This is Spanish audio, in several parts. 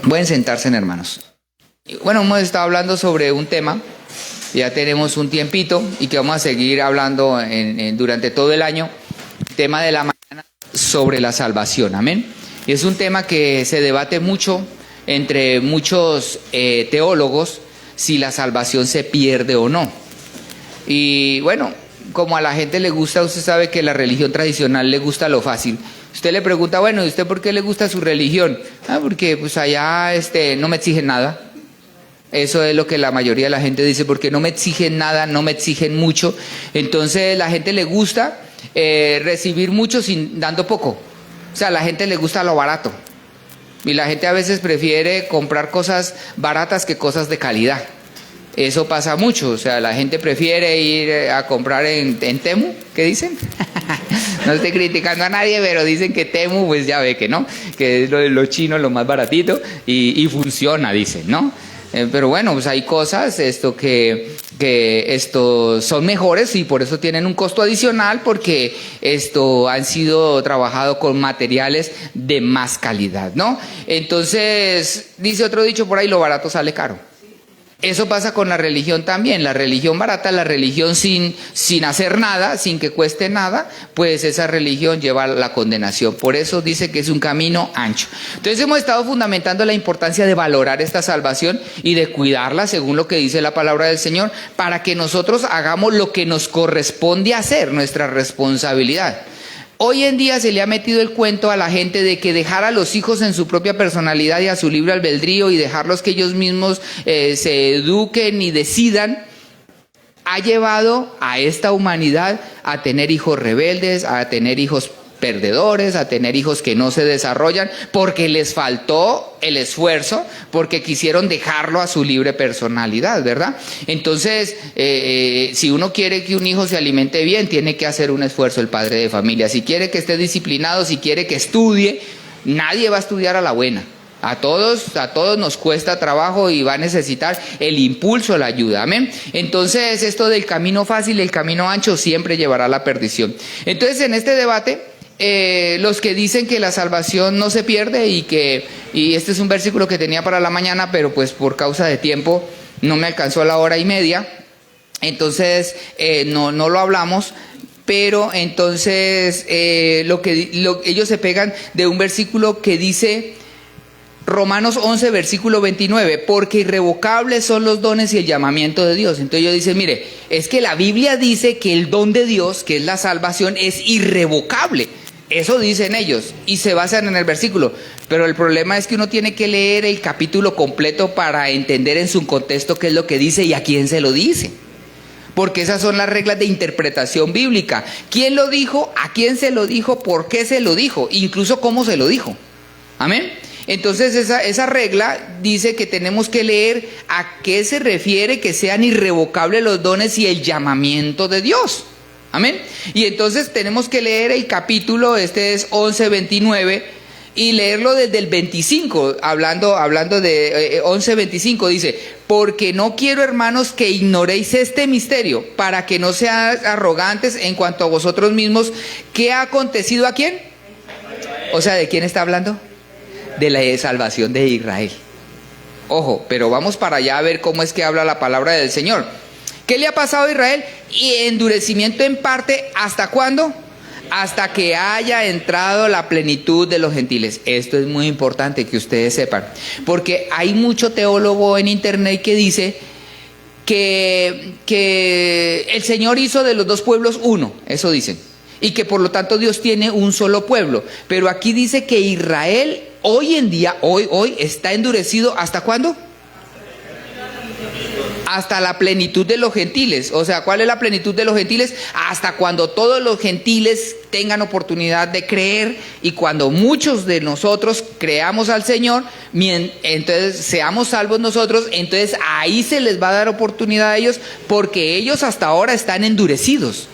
Pueden sentarse, hermanos. Bueno, hemos estado hablando sobre un tema, ya tenemos un tiempito y que vamos a seguir hablando durante todo el año, tema de la mañana sobre la salvación, amén. Y es un tema que se debate mucho entre muchos teólogos si la salvación se pierde o no. Y bueno, como a la gente le gusta, usted sabe que la religión tradicional le gusta lo fácil. Usted le pregunta, bueno, ¿y usted por qué le gusta su religión? Porque pues allá no me exigen nada. Eso es lo que la mayoría de la gente dice, porque no me exigen nada, no me exigen mucho. Entonces la gente le gusta recibir mucho dando poco. O sea, a la gente le gusta lo barato. Y la gente a veces prefiere comprar cosas baratas que cosas de calidad. Eso pasa mucho, o sea, la gente prefiere ir a comprar en Temu, ¿qué dicen? No estoy criticando a nadie, pero dicen que Temu, pues ya ve que no, que es lo chino, lo más baratito, y funciona, dicen, ¿no? Pero bueno, pues hay cosas que son mejores y por eso tienen un costo adicional, porque han sido trabajados con materiales de más calidad, ¿no? Entonces, dice otro dicho por ahí, lo barato sale caro. Eso pasa con la religión también. La religión barata, la religión sin hacer nada, sin que cueste nada, pues esa religión lleva a la condenación. Por eso dice que es un camino ancho. Entonces hemos estado fundamentando la importancia de valorar esta salvación y de cuidarla según lo que dice la palabra del Señor, para que nosotros hagamos lo que nos corresponde hacer, nuestra responsabilidad. Hoy en día se le ha metido el cuento a la gente de que dejar a los hijos en su propia personalidad y a su libre albedrío y dejarlos que ellos mismos se eduquen y decidan, ha llevado a esta humanidad a tener hijos rebeldes, a tener hijos perdedores, a tener hijos que no se desarrollan porque les faltó el esfuerzo, porque quisieron dejarlo a su libre personalidad, ¿verdad? Entonces, si uno quiere que un hijo se alimente bien, tiene que hacer un esfuerzo el padre de familia. Si quiere que esté disciplinado, si quiere que estudie, nadie va a estudiar a la buena. A todos nos cuesta trabajo y va a necesitar el impulso, la ayuda, amén. Entonces, esto del camino fácil, el camino ancho siempre llevará a la perdición. Entonces, en este debate, los que dicen que la salvación no se pierde y este es un versículo que tenía para la mañana, pero pues por causa de tiempo no me alcanzó a la hora y media, entonces no lo hablamos. Pero entonces ellos se pegan de un versículo que dice Romanos 11, versículo 29, porque irrevocables son los dones y el llamamiento de Dios. Entonces ellos dicen, mire, es que la Biblia dice que el don de Dios, que es la salvación, es irrevocable. Eso dicen ellos y se basan en el versículo. Pero el problema es que uno tiene que leer el capítulo completo para entender en su contexto qué es lo que dice y a quién se lo dice. Porque esas son las reglas de interpretación bíblica. ¿Quién lo dijo? ¿A quién se lo dijo? ¿Por qué se lo dijo? Incluso cómo se lo dijo. Amén. Entonces esa regla dice que tenemos que leer a qué se refiere que sean irrevocables los dones y el llamamiento de Dios. Amén. Y entonces tenemos que leer el capítulo, este es 11:29, y leerlo desde el 25, hablando de 11:25, dice, porque no quiero, hermanos, que ignoréis este misterio, para que no seáis arrogantes en cuanto a vosotros mismos. ¿Qué ha acontecido a quién? O sea, ¿de quién está hablando? De la salvación de Israel. Ojo, pero vamos para allá a ver cómo es que habla la palabra del Señor. ¿Qué le ha pasado a Israel? Y endurecimiento en parte, ¿hasta cuándo? Hasta que haya entrado la plenitud de los gentiles. Esto es muy importante que ustedes sepan, porque hay mucho teólogo en internet que dice que el Señor hizo de los dos pueblos uno, eso dicen, y que por lo tanto Dios tiene un solo pueblo. Pero aquí dice que Israel hoy en día, hoy está endurecido, ¿hasta cuándo? Hasta la plenitud de los gentiles. O sea, ¿cuál es la plenitud de los gentiles? Hasta cuando todos los gentiles tengan oportunidad de creer, y cuando muchos de nosotros creamos al Señor, entonces seamos salvos nosotros, entonces ahí se les va a dar oportunidad a ellos, porque ellos hasta ahora están endurecidos.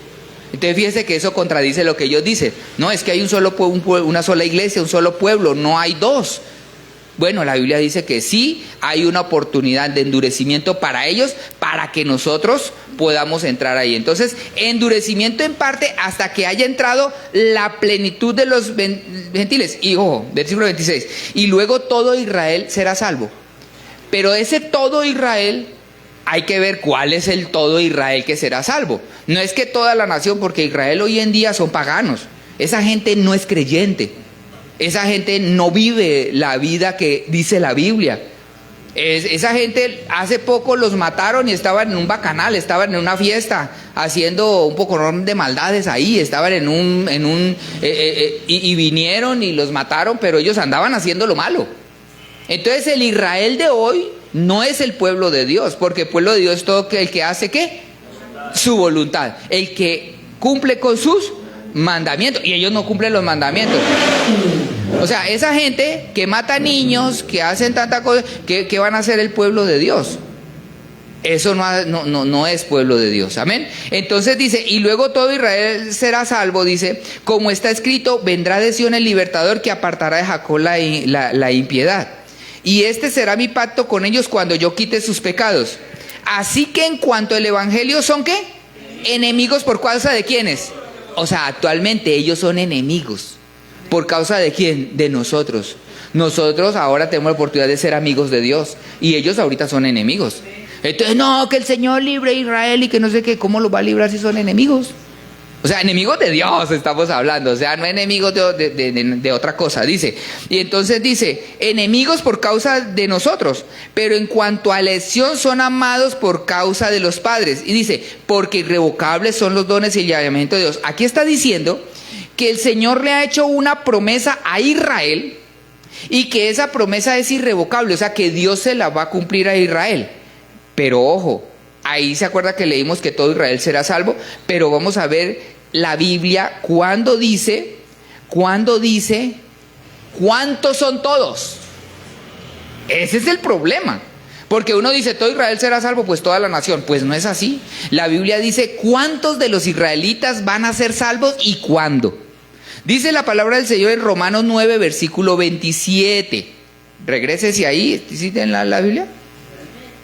Entonces fíjense que eso contradice lo que ellos dicen. No, es que hay un solo una sola iglesia, un solo pueblo, no hay dos. Bueno, la Biblia dice que sí hay una oportunidad de endurecimiento para ellos, para que nosotros podamos entrar ahí. Entonces, endurecimiento en parte hasta que haya entrado la plenitud de los gentiles. Y ojo, versículo 26. Y luego todo Israel será salvo. Pero ese todo Israel, hay que ver cuál es el todo Israel que será salvo. No es que toda la nación, porque Israel hoy en día son paganos. Esa gente no es creyente. Esa gente no vive la vida que dice la Biblia. Esa gente hace poco los mataron y estaban en un bacanal, estaban en una fiesta haciendo un poco de maldades ahí, estaban y vinieron y los mataron, pero ellos andaban haciendo lo malo. Entonces el Israel de hoy no es el pueblo de Dios, porque el pueblo de Dios es todo el que hace ¿qué? Su voluntad, el que cumple con sus mandamientos, y ellos no cumplen los mandamientos. O sea, esa gente que mata niños, que hacen tanta cosa, ¿qué van a hacer el pueblo de Dios? Eso no es pueblo de Dios, amén. Entonces dice, y luego todo Israel será salvo, dice, como está escrito, vendrá de Sión el libertador que apartará de Jacob la impiedad. Y este será mi pacto con ellos cuando yo quite sus pecados. Así que en cuanto al evangelio, ¿son qué? Enemigos por causa de quiénes. O sea, actualmente ellos son enemigos. ¿Por causa de quién? De nosotros. Nosotros ahora tenemos la oportunidad de ser amigos de Dios. Y ellos ahorita son enemigos. Entonces, no, que el Señor libre a Israel y que no sé qué. ¿Cómo los va a librar si son enemigos? O sea, enemigos de Dios estamos hablando. O sea, no enemigos de otra cosa. Dice, y entonces dice, enemigos por causa de nosotros. Pero en cuanto a elección son amados por causa de los padres. Y dice, porque irrevocables son los dones y el llamamiento de Dios. Aquí está diciendo que el Señor le ha hecho una promesa a Israel y que esa promesa es irrevocable, o sea que Dios se la va a cumplir a Israel. Pero ojo, ahí se acuerda que leímos que todo Israel será salvo, pero vamos a ver la Biblia cuando dice cuántos son todos. Ese es el problema. Porque uno dice, todo Israel será salvo, pues toda la nación. Pues no es así. La Biblia dice, ¿cuántos de los israelitas van a ser salvos y cuándo? Dice la palabra del Señor en Romanos 9, versículo 27. Regrésese ahí, ¿sí en la Biblia?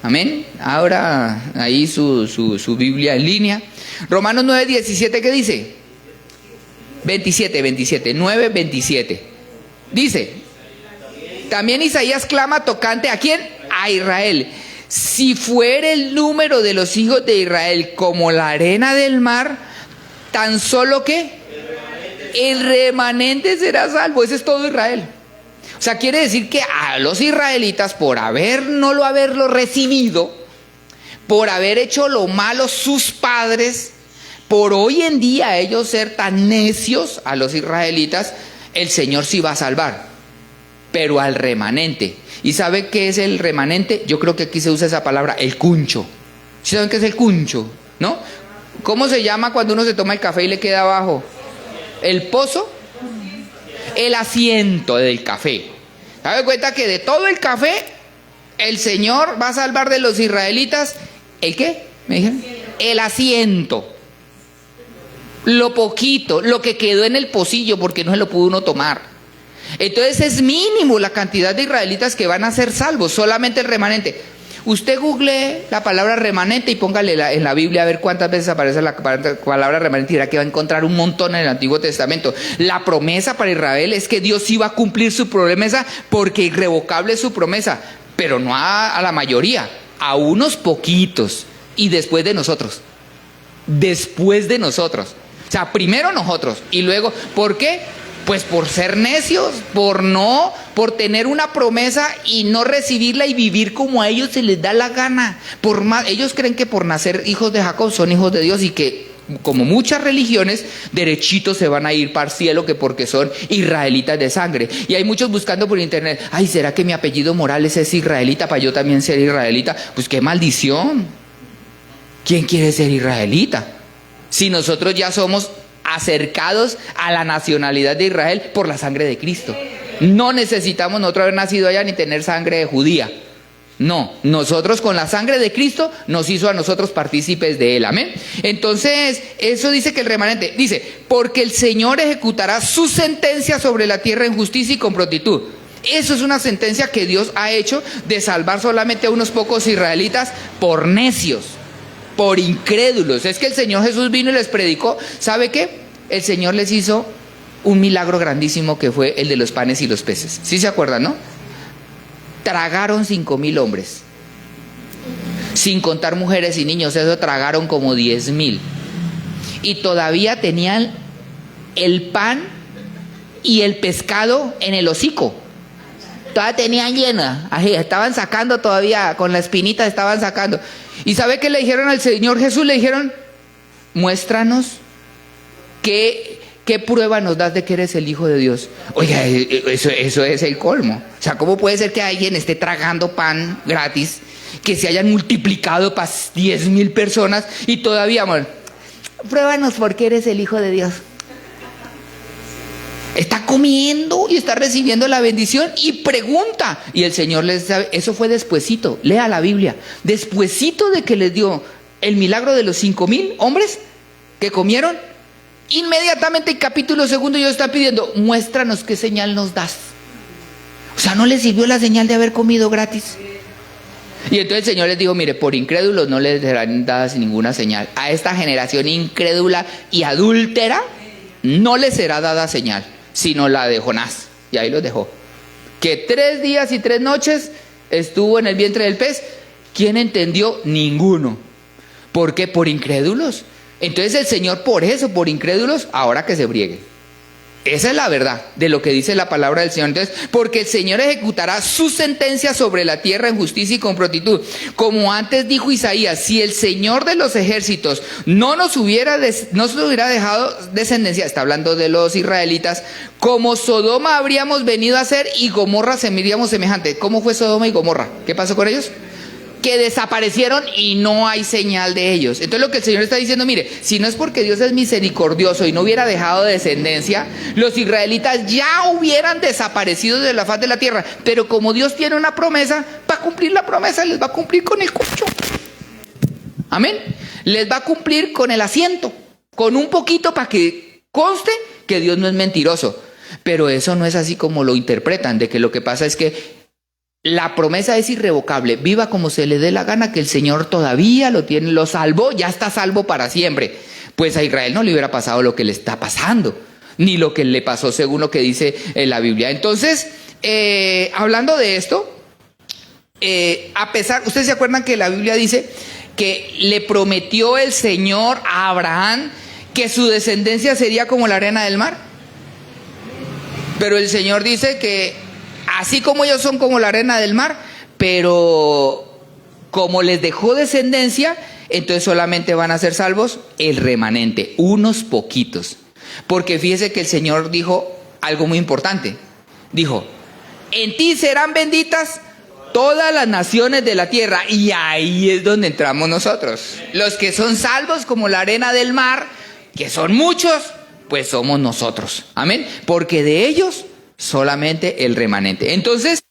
Amén. Ahora ahí su Biblia en línea. Romanos 9, 17, ¿qué dice? 27, 9, 27. Dice, también Isaías clama tocante ¿a quién? A Israel. Si fuere el número de los hijos de Israel como la arena del mar, tan solo que el remanente será salvo. Ese es todo Israel. O sea, quiere decir que a los israelitas, por no haberlo recibido, por haber hecho lo malo sus padres, por hoy en día ellos ser tan necios, a los israelitas, el Señor sí va a salvar, pero al remanente. ¿Y sabe qué es el remanente? Yo creo que aquí se usa esa palabra, el cuncho. ¿Sí saben qué es el cuncho? ¿No? ¿Cómo se llama cuando uno se toma el café y le queda abajo? ¿El pozo? El asiento del café. ¿Sabe cuenta que de todo el café, el Señor va a salvar de los israelitas? ¿El qué? ¿Me dijeron? El asiento. Lo poquito, lo que quedó en el pocillo porque no se lo pudo uno tomar. Entonces es mínimo la cantidad de israelitas que van a ser salvos, solamente el remanente. Usted google la palabra remanente y póngale en la Biblia a ver cuántas veces aparece la palabra remanente y dirá que va a encontrar un montón en el Antiguo Testamento. La promesa para Israel es que Dios iba a cumplir su promesa porque irrevocable es su promesa, pero no a la mayoría, a unos poquitos y después de nosotros. Después de nosotros. O sea, primero nosotros y luego, ¿por qué? Pues por ser necios, por tener una promesa y no recibirla y vivir como a ellos se les da la gana. Ellos creen que por nacer hijos de Jacob son hijos de Dios y que, como muchas religiones, derechitos se van a ir para el cielo que porque son israelitas de sangre. Y hay muchos buscando por internet, ay, ¿será que mi apellido Morales es israelita para yo también ser israelita? Pues qué maldición. ¿Quién quiere ser israelita? Si nosotros ya somos acercados a la nacionalidad de Israel por la sangre de Cristo. No necesitamos nosotros haber nacido allá ni tener sangre judía. No, nosotros con la sangre de Cristo nos hizo a nosotros partícipes de él. Amén. Entonces, eso dice que el remanente, dice, porque el Señor ejecutará su sentencia sobre la tierra en justicia y con prontitud. Eso es una sentencia que Dios ha hecho de salvar solamente a unos pocos israelitas por necios, por incrédulos. Es que el Señor Jesús vino y les predicó. ¿Sabe qué? El Señor les hizo un milagro grandísimo que fue el de los panes y los peces. ¿Sí se acuerdan, no? Tragaron 5,000 hombres. Sin contar mujeres y niños, eso tragaron como 10,000. Y todavía tenían el pan y el pescado en el hocico. Todavía tenían llena. Ahí, estaban sacando todavía, con la espinita estaban sacando. ¿Y sabe qué le dijeron al Señor Jesús? Le dijeron, muéstranos qué prueba nos das de que eres el Hijo de Dios. Oiga, eso es el colmo. O sea, ¿cómo puede ser que alguien esté tragando pan gratis, que se hayan multiplicado para 10,000 personas y todavía, amor, pruébanos porque eres el Hijo de Dios? Está comiendo y está recibiendo la bendición y pregunta. Y el Señor les sabe, eso fue despuesito, lea la Biblia, despuesito de que les dio el milagro de los 5,000 hombres que comieron, inmediatamente el capítulo 2 Dios está pidiendo, muéstranos qué señal nos das. O sea, no les sirvió la señal de haber comido gratis. Y entonces el Señor les dijo, mire, por incrédulos no les serán dadas ninguna señal. A esta generación incrédula y adúltera no les será dada señal, sino la de Jonás. Y ahí los dejó. Que 3 días y 3 noches estuvo en el vientre del pez. ¿Quién entendió? Ninguno. ¿Por qué? Por incrédulos. Entonces el Señor, por eso, por incrédulos, ahora que se brieguen. Esa es la verdad de lo que dice la palabra del Señor. Entonces, porque el Señor ejecutará su sentencia sobre la tierra en justicia y con prontitud. Como antes dijo Isaías, si el Señor de los ejércitos no nos hubiera dejado descendencia, está hablando de los israelitas, como Sodoma habríamos venido a ser y Gomorra seríamos semejante. ¿Cómo fue Sodoma y Gomorra? ¿Qué pasó con ellos? Que desaparecieron y no hay señal de ellos. Entonces lo que el Señor está diciendo, mire, si no es porque Dios es misericordioso y no hubiera dejado descendencia, los israelitas ya hubieran desaparecido de la faz de la tierra. Pero como Dios tiene una promesa, va a cumplir la promesa, les va a cumplir con el cucho. Amén. Les va a cumplir con el asiento, con un poquito para que conste que Dios no es mentiroso. Pero eso no es así como lo interpretan, de que lo que pasa es que la promesa es irrevocable, viva como se le dé la gana, que el Señor todavía lo tiene, lo salvó, ya está salvo para siempre. Pues a Israel no le hubiera pasado lo que le está pasando, ni lo que le pasó según lo que dice la Biblia. Entonces, hablando de esto, a pesar, ¿ustedes se acuerdan que la Biblia dice que le prometió el Señor a Abraham que su descendencia sería como la arena del mar? Pero el Señor dice que así como ellos son como la arena del mar, pero como les dejó descendencia, entonces solamente van a ser salvos el remanente, unos poquitos. Porque fíjese que el Señor dijo algo muy importante. Dijo, en ti serán benditas todas las naciones de la tierra. Y ahí es donde entramos nosotros. Los que son salvos como la arena del mar, que son muchos, pues somos nosotros. Amén. Porque de ellos solamente el remanente. Entonces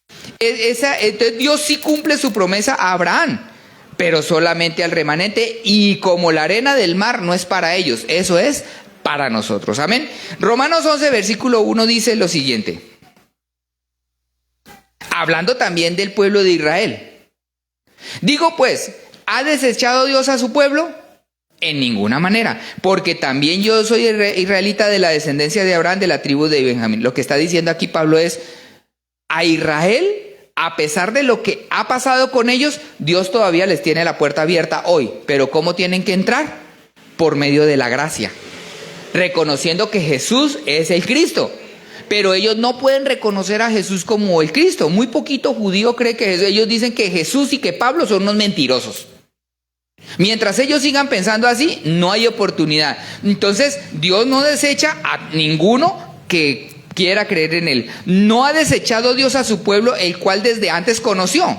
Dios sí cumple su promesa a Abraham, pero solamente al remanente, y como la arena del mar no es para ellos, eso es para nosotros. Amén. Romanos 11 versículo 1 dice lo siguiente, hablando también del pueblo de Israel. Digo pues, ¿ha desechado Dios a su pueblo? En ninguna manera, porque también yo soy israelita de la descendencia de Abraham, de la tribu de Benjamín. Lo que está diciendo aquí Pablo es, a Israel, a pesar de lo que ha pasado con ellos, Dios todavía les tiene la puerta abierta hoy. Pero ¿cómo tienen que entrar? Por medio de la gracia, reconociendo que Jesús es el Cristo. Pero ellos no pueden reconocer a Jesús como el Cristo. Muy poquito judío cree que ellos dicen que Jesús y que Pablo son unos mentirosos. Mientras ellos sigan pensando así, no hay oportunidad. Entonces, Dios no desecha a ninguno que quiera creer en Él. No ha desechado Dios a su pueblo, el cual desde antes conoció.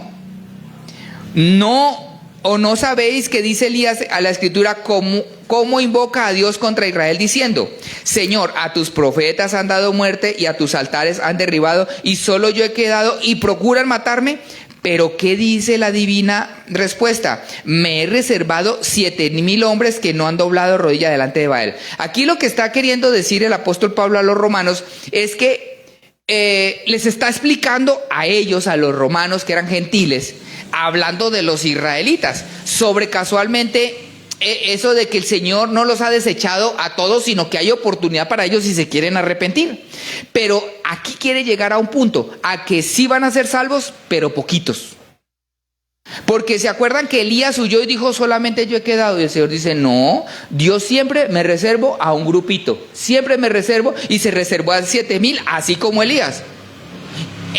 No, o no sabéis que dice Elías a la Escritura, cómo invoca a Dios contra Israel diciendo, Señor, a tus profetas han dado muerte y a tus altares han derribado, y solo yo he quedado y procuran matarme. Pero ¿qué dice la divina respuesta? Me he reservado 7,000 hombres que no han doblado rodilla delante de Baal. Aquí lo que está queriendo decir el apóstol Pablo a los romanos es que les está explicando a ellos, a los romanos que eran gentiles, hablando de los israelitas, sobre casualmente eso de que el Señor no los ha desechado a todos, sino que hay oportunidad para ellos si se quieren arrepentir. Pero aquí quiere llegar a un punto, a que sí van a ser salvos, pero poquitos. Porque se acuerdan que Elías huyó y dijo, solamente yo he quedado. Y el Señor dice, no, Dios siempre me reservo a un grupito. Siempre me reservo, y se reservó a 7,000, así como Elías.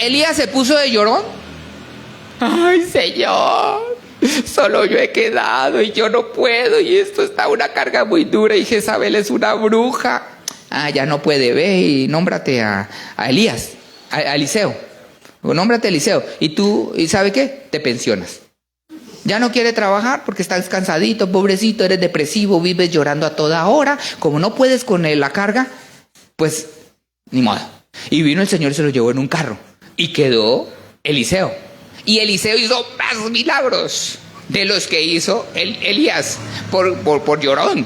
Elías se puso de llorón. Ay, Señor, solo yo he quedado y yo no puedo. Y esto está una carga muy dura. Y Jezabel es una bruja. Ah, ya no puede, ve y nómbrate a Elías, a Eliseo. O nómbrate Eliseo, y tú, ¿y sabe qué? Te pensionas. Ya no quiere trabajar porque estás cansadito, pobrecito, eres depresivo, vives llorando a toda hora. Como no puedes con la carga, pues ni modo. Y vino el Señor y se lo llevó en un carro. Y quedó Eliseo. Y Eliseo hizo más milagros de los que hizo Elías por llorón.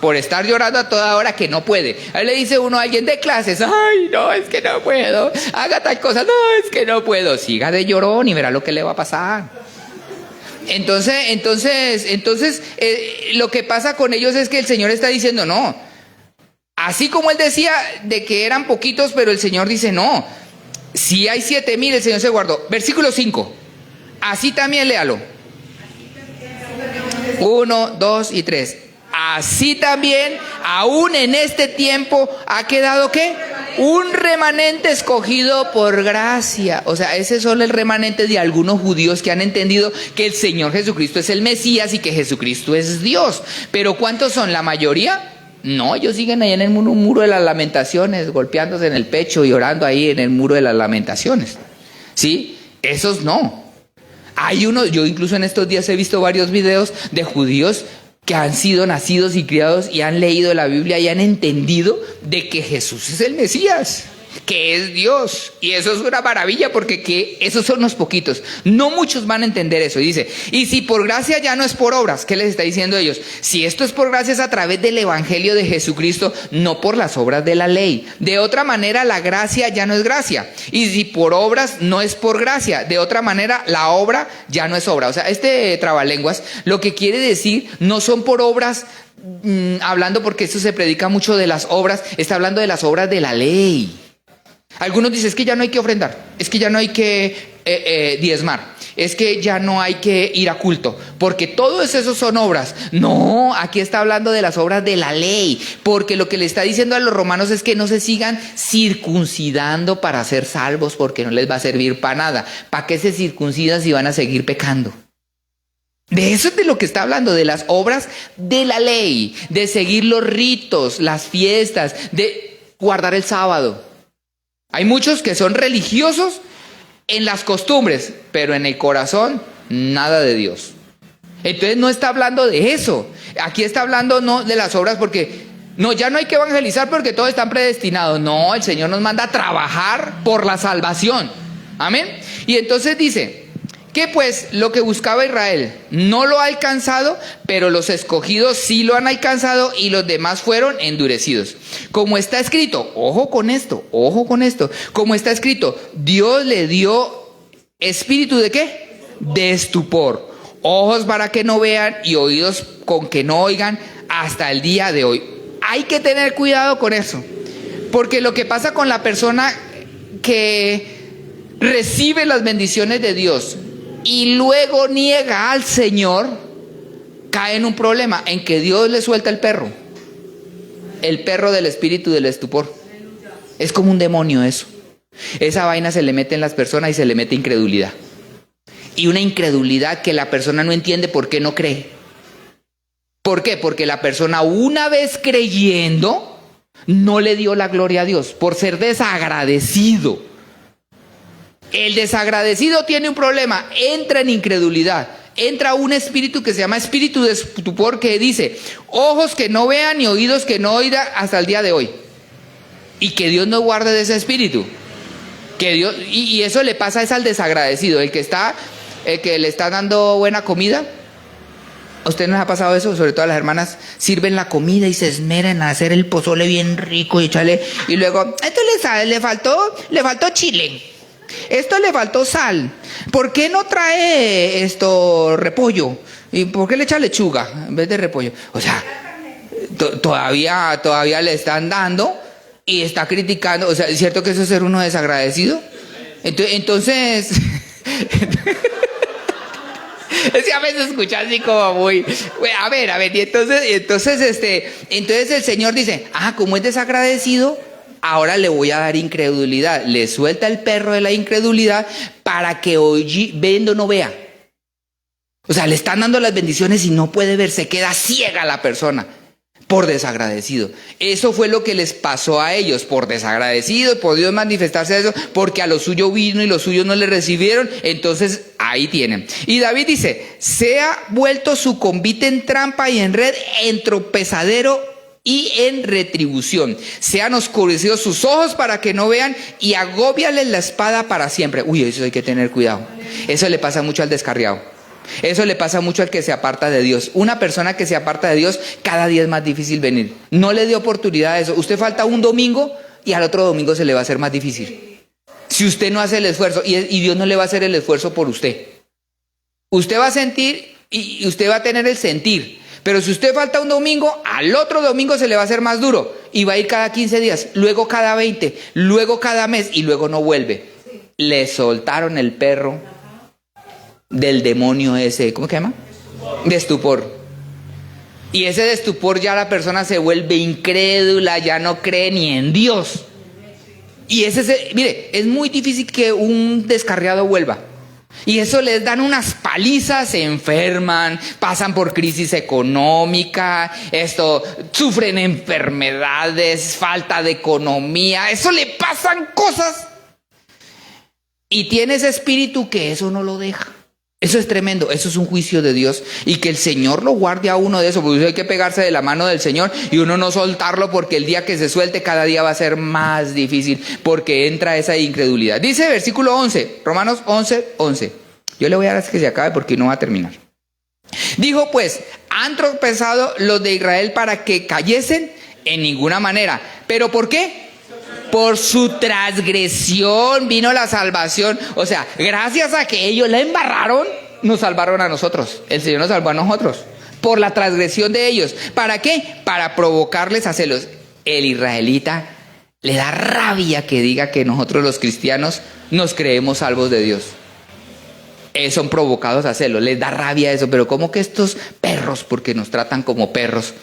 Por estar llorando a toda hora que no puede. Ahí le dice uno a alguien de clases, ay, no, es que no puedo. Haga tal cosa, no, es que no puedo. Siga de llorón y verá lo que le va a pasar. Entonces, lo que pasa con ellos es que el Señor está diciendo, no. Así como Él decía de que eran poquitos, pero el Señor dice, no. Si hay 7,000, el Señor se guardó. Versículo 5. Así también léalo. 1, 2 y 3. Así también, aún en este tiempo, ha quedado ¿qué? Un remanente escogido por gracia. O sea, ese es solo el remanente de algunos judíos que han entendido que el Señor Jesucristo es el Mesías y que Jesucristo es Dios. Pero ¿cuántos son? ¿La mayoría? No, ellos siguen ahí en el muro de las lamentaciones, golpeándose en el pecho y orando ahí en el muro de las lamentaciones. ¿Sí? Esos no. Hay unos, yo incluso en estos días he visto varios videos de judíos que han sido nacidos y criados y han leído la Biblia y han entendido de que Jesús es el Mesías, que es Dios. Y eso es una maravilla porque esos son los poquitos. No muchos van a entender eso. Y dice, y si por gracia ya no es por obras, ¿qué les está diciendo ellos? Si esto es por gracia es a través del Evangelio de Jesucristo, no por las obras de la ley. De otra manera la gracia ya no es gracia. Y si por obras no es por gracia, de otra manera la obra ya no es obra. O sea, este trabalenguas lo que quiere decir no son por obras, hablando porque esto se predica mucho de las obras, está hablando de las obras de la ley. Algunos dicen, es que ya no hay que ofrendar, es que ya no hay que diezmar, es que ya no hay que ir a culto, porque todos esos son obras. No, aquí está hablando de las obras de la ley, porque lo que le está diciendo a los romanos es que no se sigan circuncidando para ser salvos, porque no les va a servir para nada. ¿Para qué se circuncidan si van a seguir pecando? De eso es de lo que está hablando, de las obras de la ley, de seguir los ritos, las fiestas, de guardar el sábado. Hay muchos que son religiosos en las costumbres, pero en el corazón nada de Dios. Entonces no está hablando de eso. Aquí está hablando no de las obras porque no, ya no hay que evangelizar porque todos están predestinados. No, el Señor nos manda a trabajar por la salvación. Amén. Y entonces dice que pues lo que buscaba Israel no lo ha alcanzado, pero los escogidos sí lo han alcanzado y los demás fueron endurecidos. Como está escrito, ojo con esto, como está escrito, Dios le dio espíritu ¿de qué? De estupor, ojos para que no vean y oídos con que no oigan hasta el día de hoy. Hay que tener cuidado con eso, porque lo que pasa con la persona que recibe las bendiciones de Dios y luego niega al Señor, cae en un problema en que Dios le suelta el perro del espíritu del estupor. Es como un demonio eso. Esa vaina se le mete en las personas y se le mete incredulidad. Y una incredulidad que la persona no entiende por qué no cree. ¿Por qué? Porque la persona una vez creyendo no le dio la gloria a Dios por ser desagradecido. El desagradecido tiene un problema, entra en incredulidad, entra un espíritu que se llama espíritu de estupor que dice, ojos que no vean ni oídos que no oigan hasta el día de hoy. Y que Dios no guarde de ese espíritu. Que Dios, y eso le pasa es al desagradecido, el que le está dando buena comida ¿A usted no les ha pasado eso? Sobre todo a las hermanas, sirven la comida y se esmeran en hacer el pozole bien rico y echarle, y luego, esto le faltó chile, esto le faltó sal, ¿por qué no trae esto repollo? ¿Y por qué le echa lechuga en vez de repollo? O sea, todavía le están dando y está criticando. O sea, ¿es cierto que eso es ser uno desagradecido? Entonces es que a veces escuchas así como muy, a ver, y entonces el Señor dice, como es desagradecido, ahora le voy a dar incredulidad. Le suelta el perro de la incredulidad para que hoy viendo no vea. O sea, le están dando las bendiciones y no puede ver, se queda ciega la persona por desagradecido. Eso fue lo que les pasó a ellos, por desagradecidos, por Dios manifestarse eso, porque a lo suyo vino y los suyos no le recibieron. Entonces ahí tienen. Y David dice, sea vuelto su convite en trampa y en red, en tropezadero y en retribución. Sean oscurecidos sus ojos para que no vean y agóbiales la espada para siempre. Uy, eso hay que tener cuidado. Eso le pasa mucho al descarriado. Eso le pasa mucho al que se aparta de Dios. Una persona que se aparta de Dios, cada día es más difícil venir. No le dio oportunidad a eso. Usted falta un domingo y al otro domingo se le va a hacer más difícil. Si usted no hace el esfuerzo, y Dios no le va a hacer el esfuerzo por usted. Usted va a sentir y usted va a tener el sentir. Pero si usted falta un domingo, al otro domingo se le va a hacer más duro. Y va a ir cada 15 días, luego cada 20, luego cada mes y luego no vuelve. Le soltaron el perro del demonio ese, ¿cómo se llama? De estupor. Y ese de estupor ya la persona se vuelve incrédula, ya no cree ni en Dios. Y mire, es muy difícil que un descarriado vuelva. Y eso les dan unas palizas, se enferman, pasan por crisis económica, sufren enfermedades, falta de economía, eso le pasan cosas. Y tiene ese espíritu que eso no lo deja. Eso es tremendo, eso es un juicio de Dios. Y que el Señor lo guarde a uno de eso, porque hay que pegarse de la mano del Señor y uno no soltarlo, porque el día que se suelte cada día va a ser más difícil, porque entra esa incredulidad. Dice versículo 11, Romanos 11:11. Yo le voy a dar que se acabe porque no va a terminar. Dijo pues, han tropezado los de Israel para que cayesen en ninguna manera. ¿Pero por qué? Por su transgresión vino la salvación. O sea, gracias a que ellos la embarraron, nos salvaron a nosotros. El Señor nos salvó a nosotros. Por la transgresión de ellos. ¿Para qué? Para provocarles a celos. El israelita le da rabia que diga que nosotros los cristianos nos creemos salvos de Dios. Son provocados a celos. Les da rabia eso. Pero ¿cómo que estos perros, porque nos tratan como perros,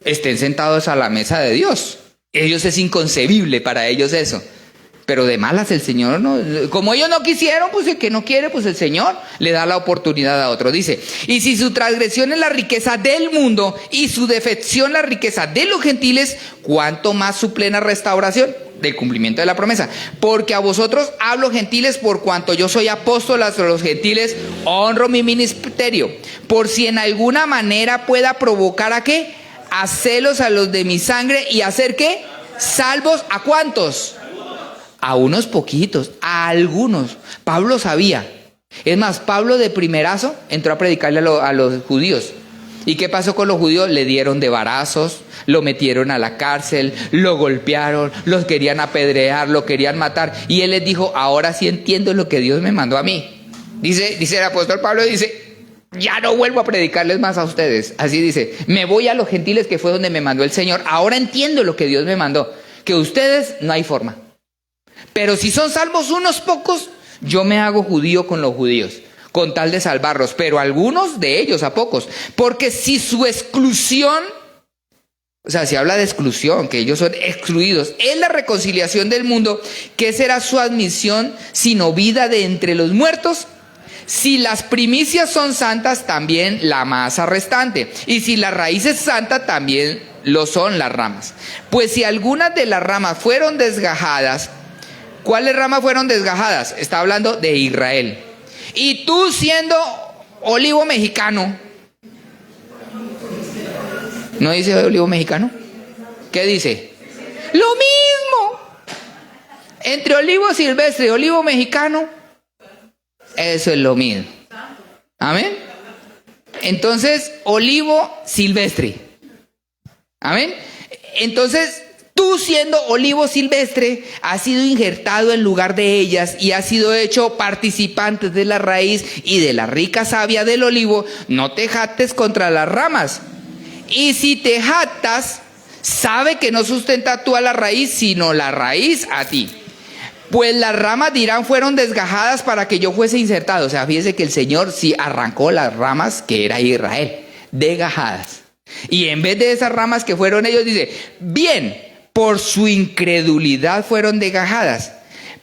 estén sentados a la mesa de Dios? Ellos es inconcebible para ellos eso. Pero de malas el Señor no. Como ellos no quisieron, pues el que no quiere, pues el Señor le da la oportunidad a otro. Dice, y si su transgresión es la riqueza del mundo y su defección la riqueza de los gentiles, ¿cuánto más su plena restauración del cumplimiento de la promesa? Porque a vosotros hablo, gentiles, por cuanto yo soy apóstol a los gentiles, honro mi ministerio. Por si en alguna manera pueda provocar ¿a qué? A celos a los de mi sangre y hacer ¿qué? Salvos ¿a cuántos? A unos poquitos, a algunos. Pablo sabía. Es más, Pablo de primerazo entró a predicarle a los judíos. ¿Y qué pasó con los judíos? Le dieron de varazos, lo metieron a la cárcel, lo golpearon, los querían apedrear, lo querían matar. Y él les dijo, ahora sí entiendo lo que Dios me mandó a mí. Dice el apóstol Pablo, dice, ya no vuelvo a predicarles más a ustedes. Así dice, me voy a los gentiles que fue donde me mandó el Señor. Ahora entiendo lo que Dios me mandó. Que ustedes no hay forma. Pero si son salvos unos pocos, yo me hago judío con los judíos, con tal de salvarlos. Pero algunos de ellos, a pocos. Porque si su exclusión, o sea, si habla de exclusión, que ellos son excluidos, es la reconciliación del mundo, ¿qué será su admisión sino vida de entre los muertos? Si las primicias son santas, también la masa restante. Y si la raíz es santa, también lo son las ramas. Pues si algunas de las ramas fueron desgajadas, ¿cuáles ramas fueron desgajadas? Está hablando de Israel. Y tú siendo olivo mexicano, ¿no dice olivo mexicano? ¿Qué dice? Lo mismo. Entre olivo silvestre y olivo mexicano, eso es lo mismo. Amén. Entonces, olivo silvestre. Amén. Entonces, tú siendo olivo silvestre, has sido injertado en lugar de ellas y has sido hecho participante de la raíz y de la rica savia del olivo. No te jactes contra las ramas. Y si te jactas, sabe que no sustenta tú a la raíz, sino la raíz a ti. Pues las ramas dirán, fueron desgajadas para que yo fuese insertado. O sea, fíjese que el Señor sí arrancó las ramas que era Israel, desgajadas. Y en vez de esas ramas que fueron ellos, dice, bien, por su incredulidad fueron desgajadas.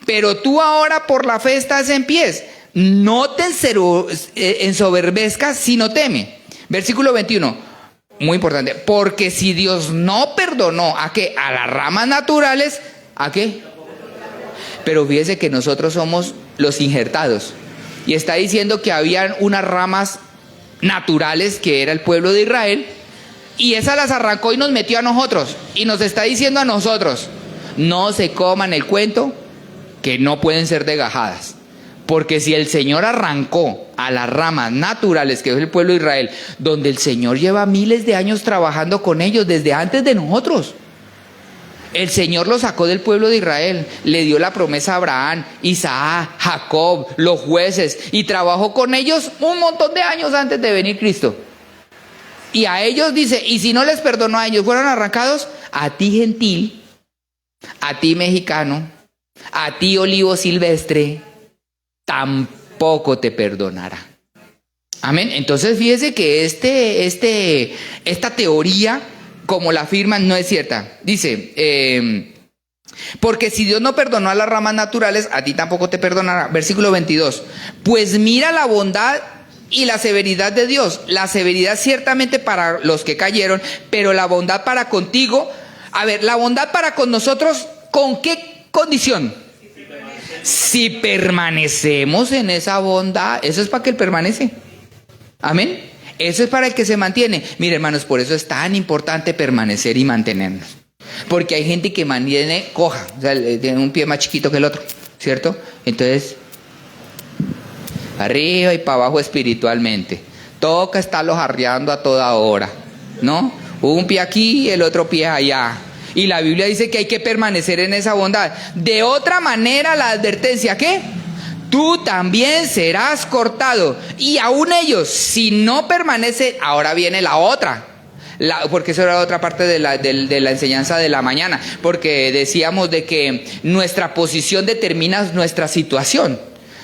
Pero tú ahora por la fe estás en pies. No te ensoberbezcas, sino teme. Versículo 21, muy importante. Porque si Dios no perdonó, ¿a qué? A las ramas naturales, ¿a qué? Pero fíjese que nosotros somos los injertados. Y está diciendo que habían unas ramas naturales que era el pueblo de Israel. Y esas las arrancó y nos metió a nosotros. Y nos está diciendo a nosotros, no se coman el cuento que no pueden ser desgajadas. Porque si el Señor arrancó a las ramas naturales, que es el pueblo de Israel, donde el Señor lleva miles de años trabajando con ellos, desde antes de nosotros. El Señor los sacó del pueblo de Israel, le dio la promesa a Abraham, Isaac, Jacob, los jueces, y trabajó con ellos un montón de años antes de venir Cristo. Y a ellos dice, y si no les perdonó a ellos, fueron arrancados, a ti gentil, a ti mexicano, a ti olivo silvestre, tampoco te perdonará. Amén. Entonces fíjese que esta teoría, como la afirman, no es cierta. Dice, porque si Dios no perdonó a las ramas naturales, a ti tampoco te perdonará. Versículo 22. Pues mira la bondad y la severidad de Dios. La severidad ciertamente para los que cayeron, pero la bondad para contigo. A ver, la bondad para con nosotros, ¿con qué condición? Si permanecemos en esa bondad. Eso es para que Él permanece. Amén. Eso es para el que se mantiene. Mire, hermanos, por eso es tan importante permanecer y mantenernos. Porque hay gente que mantiene coja, o sea, tiene un pie más chiquito que el otro, ¿cierto? Entonces, arriba y para abajo espiritualmente. Toca estarlos arreando a toda hora, ¿no? Un pie aquí y el otro pie allá. Y la Biblia dice que hay que permanecer en esa bondad. De otra manera, la advertencia, ¿qué? Tú también serás cortado. Y aún ellos, si no permanece, ahora viene la otra. Porque eso era otra parte de la enseñanza de la mañana. Porque decíamos de que nuestra posición determina nuestra situación.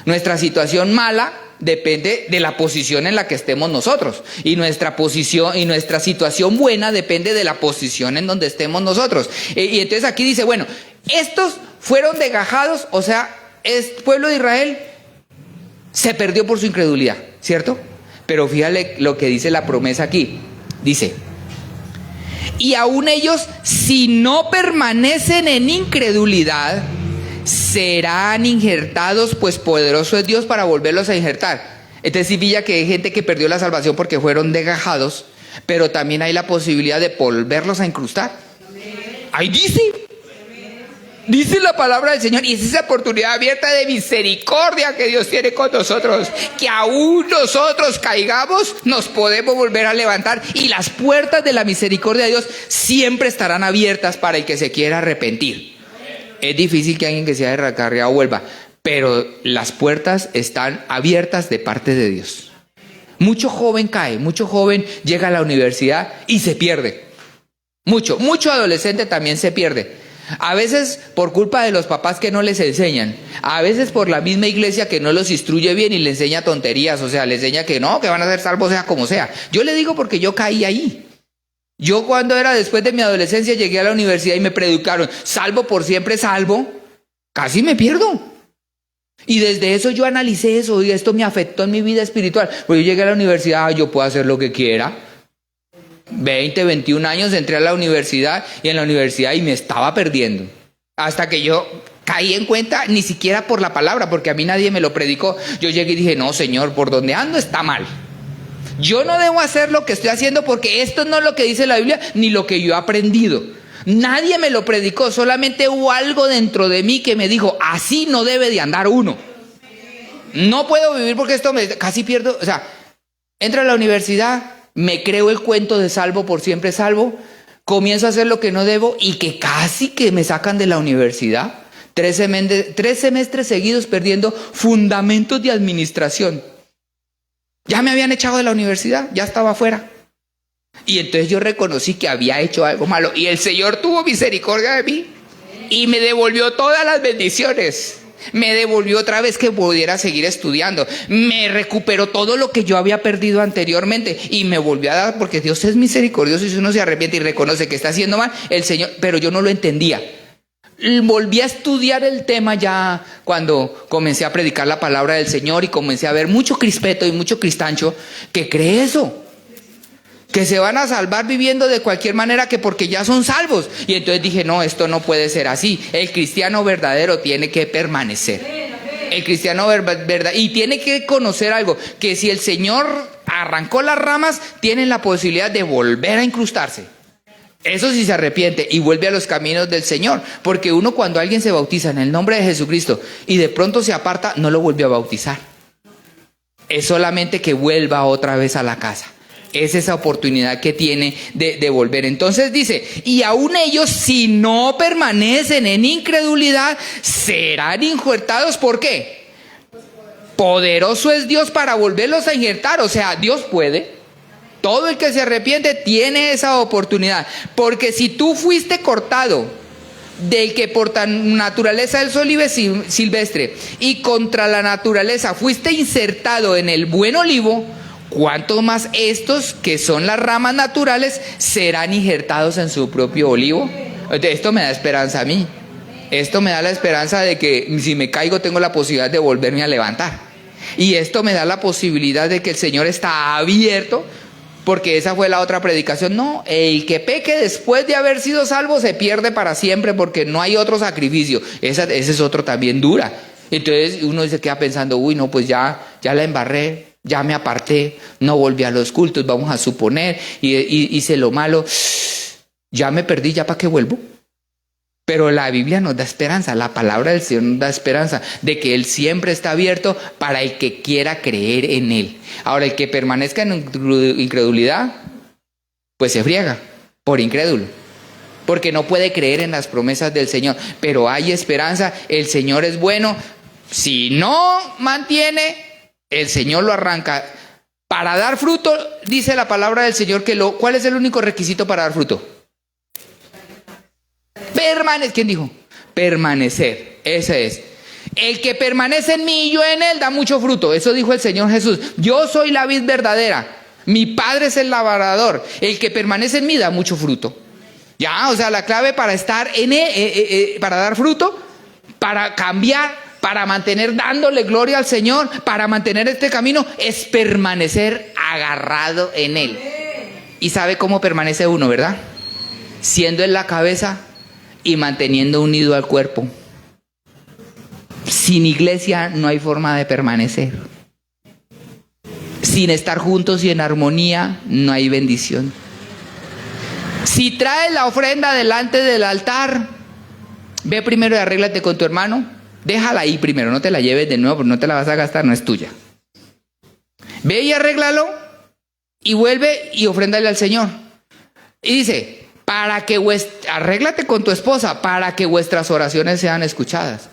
Nuestra situación mala depende de la posición en la que estemos nosotros. Y nuestra posición y nuestra situación buena depende de la posición en donde estemos nosotros. Y entonces aquí dice, bueno, estos fueron desgajados, o sea, el pueblo de Israel se perdió por su incredulidad, ¿cierto? Pero fíjale lo que dice la promesa aquí. Dice, y aún ellos, si no permanecen en incredulidad, serán injertados, pues poderoso es Dios para volverlos a injertar. Entonces sí pilla que hay gente que perdió la salvación porque fueron desgajados, pero también hay la posibilidad de volverlos a incrustar. Ahí dice la palabra del Señor, y es esa oportunidad abierta de misericordia que Dios tiene con nosotros, que aún nosotros caigamos, nos podemos volver a levantar, y las puertas de la misericordia de Dios siempre estarán abiertas para el que se quiera arrepentir. Es difícil que alguien que sea descarriado vuelva, pero las puertas están abiertas de parte de Dios. Mucho joven cae, mucho joven llega a la universidad y se pierde. Mucho adolescente también se pierde. A veces por culpa de los papás que no les enseñan, a veces por la misma iglesia que no los instruye bien y les enseña tonterías, o sea, les enseña que no, que van a ser salvos sea como sea. Yo le digo porque yo caí ahí. Yo cuando era después de mi adolescencia llegué a la universidad y me predicaron, salvo por siempre salvo, casi me pierdo. Y desde eso yo analicé eso y esto me afectó en mi vida espiritual. Pues yo llegué a la universidad, yo puedo hacer lo que quiera. 20, 21 años entré a la universidad y en la universidad y me estaba perdiendo. Hasta que yo caí en cuenta, ni siquiera por la palabra, porque a mí nadie me lo predicó. Yo llegué y dije, no, Señor, por donde ando está mal. Yo no debo hacer lo que estoy haciendo porque esto no es lo que dice la Biblia ni lo que yo he aprendido. Nadie me lo predicó, solamente hubo algo dentro de mí que me dijo, así no debe de andar uno. No puedo vivir porque esto me casi pierdo, o sea, Entro a la universidad, me creo el cuento de salvo por siempre salvo, comienzo a hacer lo que no debo y que casi que me sacan de la universidad. 3 semestres seguidos perdiendo fundamentos de administración. Ya me habían echado de la universidad, ya estaba afuera. Y entonces yo reconocí que había hecho algo malo y el Señor tuvo misericordia de mí y me devolvió todas las bendiciones. Me devolvió otra vez que pudiera seguir estudiando. Me recuperó todo lo que yo había perdido anteriormente y me volvió a dar, porque Dios es misericordioso y si uno se arrepiente y reconoce que está haciendo mal, el Señor, pero yo no lo entendía. Volví a estudiar el tema ya cuando comencé a predicar la palabra del Señor y comencé a ver mucho crispeto y mucho cristancho que cree eso, que se van a salvar viviendo de cualquier manera que porque ya son salvos. Y entonces dije, no, esto no puede ser así. El cristiano verdadero tiene que permanecer. El cristiano verdadero, y tiene que conocer algo, que si el Señor arrancó las ramas, tienen la posibilidad de volver a incrustarse. Eso sí se arrepiente y vuelve a los caminos del Señor. Porque uno, cuando alguien se bautiza en el nombre de Jesucristo y de pronto se aparta, no lo vuelve a bautizar. Es solamente que vuelva otra vez a la casa. Es esa oportunidad que tiene de volver. Entonces dice, y aún ellos, si no permanecen en incredulidad, serán injertados. ¿Por qué? Poderoso es Dios para volverlos a injertar. O sea, Dios puede. Todo el que se arrepiente tiene esa oportunidad. Porque si tú fuiste cortado del que por naturaleza es olivo silvestre y contra la naturaleza fuiste insertado en el buen olivo, ¿cuánto más estos que son las ramas naturales serán injertados en su propio olivo? Esto me da esperanza a mí. Esto me da la esperanza de que si me caigo tengo la posibilidad de volverme a levantar. Y esto me da la posibilidad de que el Señor está abierto. Porque esa fue la otra predicación. No, el que peque después de haber sido salvo se pierde para siempre porque no hay otro sacrificio. Ese es otro también dura. Entonces uno se queda pensando, uy, no, pues ya la embarré, ya me aparté, no volví a los cultos, vamos a suponer, y hice lo malo. Ya me perdí, ¿ya para qué vuelvo? Pero la Biblia nos da esperanza, la palabra del Señor nos da esperanza de que Él siempre está abierto para el que quiera creer en Él. Ahora, el que permanezca en incredulidad, pues se friega por incrédulo, porque no puede creer en las promesas del Señor. Pero hay esperanza, el Señor es bueno. Si no mantiene, el Señor lo arranca. Para dar fruto, dice la palabra del Señor que ¿cuál es el único requisito para dar fruto? ¿Quién dijo? Permanecer. Ese es. El que permanece en mí y yo en él da mucho fruto. Eso dijo el Señor Jesús. Yo soy la vid verdadera. Mi Padre es el labrador. El que permanece en mí da mucho fruto. Ya, o sea, la clave para estar en él, para dar fruto, para cambiar, para mantener dándole gloria al Señor, para mantener este camino, es permanecer agarrado en él. Y sabe cómo permanece uno, ¿verdad? Siendo en la cabeza y manteniendo unido al cuerpo. Sin iglesia no hay forma de permanecer. Sin estar juntos y en armonía no hay bendición. Si traes la ofrenda delante del altar, ve primero y arréglate con tu hermano. Déjala ahí primero, no te la lleves de nuevo porque no te la vas a gastar, no es tuya. Ve y arréglalo y vuelve y ofréndale al Señor. Y dice, arréglate con tu esposa para que vuestras oraciones sean escuchadas.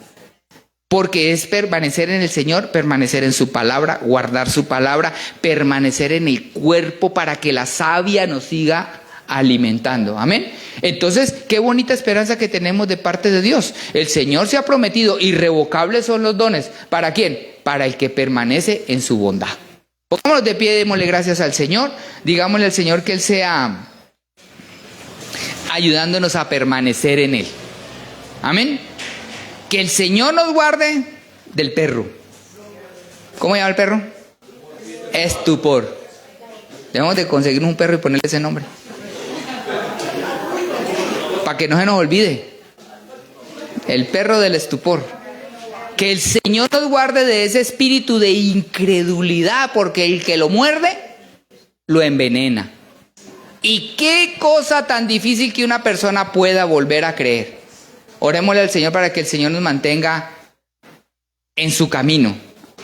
Porque es permanecer en el Señor, permanecer en su palabra, guardar su palabra, permanecer en el cuerpo para que la savia nos siga alimentando. Amén. Entonces, qué bonita esperanza que tenemos de parte de Dios. El Señor se ha prometido, irrevocables son los dones. ¿Para quién? Para el que permanece en su bondad. Pongámonos de pie, démosle gracias al Señor. Digámosle al Señor que Él sea ayudándonos a permanecer en Él. Amén. Que el Señor nos guarde del perro. ¿Cómo llama el perro? Estupor. Debemos de conseguir un perro y ponerle ese nombre, para que no se nos olvide. El perro del estupor. Que el Señor nos guarde de ese espíritu de incredulidad, porque el que lo muerde, lo envenena. Y qué cosa tan difícil que una persona pueda volver a creer. Orémosle al Señor para que el Señor nos mantenga en su camino.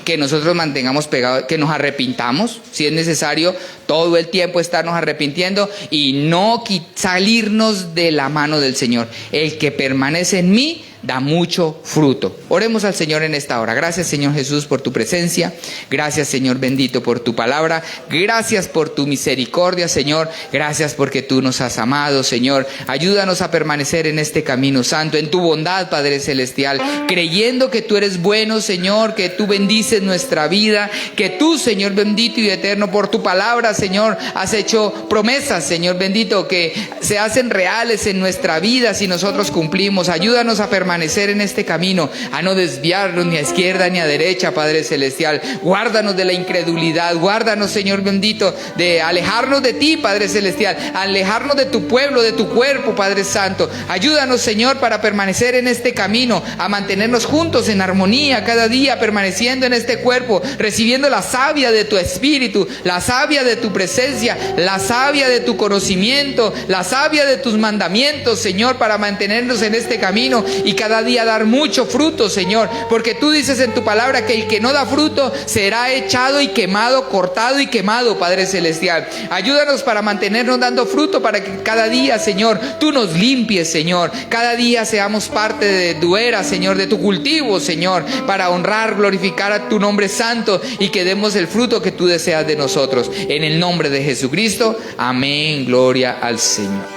que nosotros mantengamos pegados, que nos arrepintamos, si es necesario, todo el tiempo estarnos arrepintiendo y no salirnos de la mano del Señor. El que permanece en mí da mucho fruto. Oremos al Señor en esta hora. Gracias, Señor Jesús, por tu presencia. Gracias, Señor bendito, por tu palabra. Gracias por tu misericordia, Señor. Gracias porque tú nos has amado, Señor. Ayúdanos a permanecer en este camino santo, en tu bondad, Padre Celestial, creyendo que tú eres bueno, Señor, que tú bendices nuestra vida, que tú, Señor bendito y eterno, por tu palabra, Señor, has hecho promesas, Señor bendito, que se hacen reales en nuestra vida si nosotros cumplimos. Ayúdanos a permanecer en este camino, a no desviarnos ni a izquierda ni a derecha, Padre Celestial. Guárdanos de la incredulidad, guárdanos, Señor bendito, de alejarnos de ti, Padre Celestial, alejarnos de tu pueblo, de tu cuerpo, Padre Santo. Ayúdanos, Señor, para permanecer en este camino, a mantenernos juntos en armonía cada día, permaneciendo en este cuerpo, recibiendo la savia de tu espíritu, la savia de tu presencia, la savia de tu conocimiento, la savia de tus mandamientos, Señor, para mantenernos en este camino y cada día dar mucho fruto, Señor, porque tú dices en tu palabra que el que no da fruto será echado y quemado, cortado y quemado, Padre Celestial. Ayúdanos para mantenernos dando fruto, para que cada día, Señor, tú nos limpies, Señor. Cada día seamos parte de tu era, Señor, de tu cultivo, Señor, para honrar, glorificar a tu nombre santo y que demos el fruto que tú deseas de nosotros. En el nombre de Jesucristo, amén, gloria al Señor.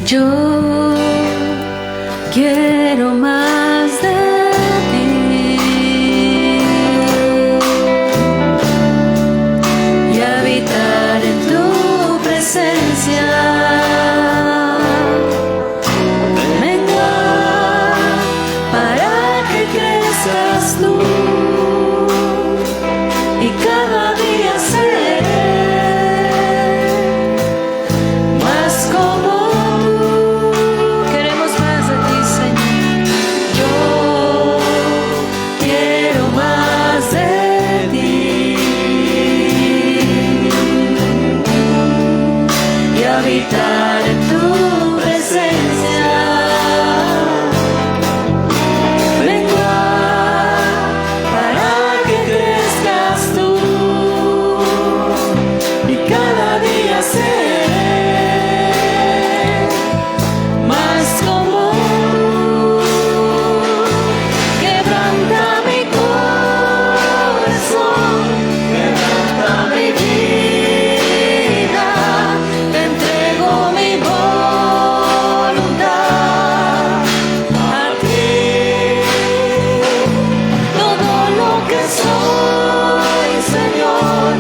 Yo quiero más de ti y habitar en tu presencia. Venga para que crezcas tú y cada día seré más como habitar en tu presencia. Vengo para que crezcas tú y cada día seré más como tú. Quebranta mi corazón, quebranta mi vida. Mi voluntad a ti, todo lo que soy, Señor,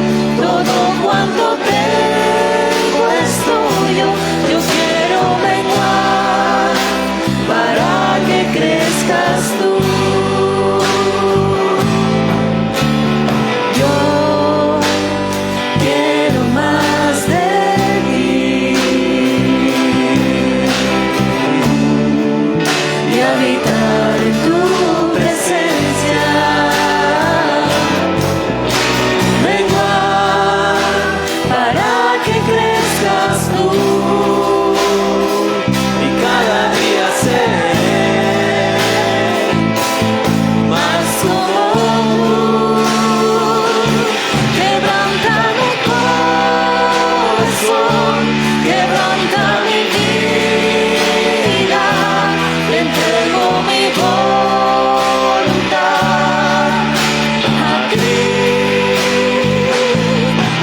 todo cuanto tengo es tuyo. Yo quiero menguar para que crezcas tú. Yo quiero más de habitar en tu presencia. Vengo para que crezcas tú y cada día seré más como tú. Quebranta mi corazón, quebranta mi vida. Entrego mi voluntad a ti,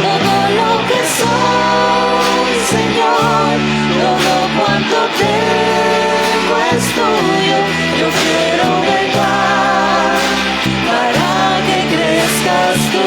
todo lo que soy, Señor, todo cuanto tengo es tuyo. Yo quiero vengar para que crezcas tú.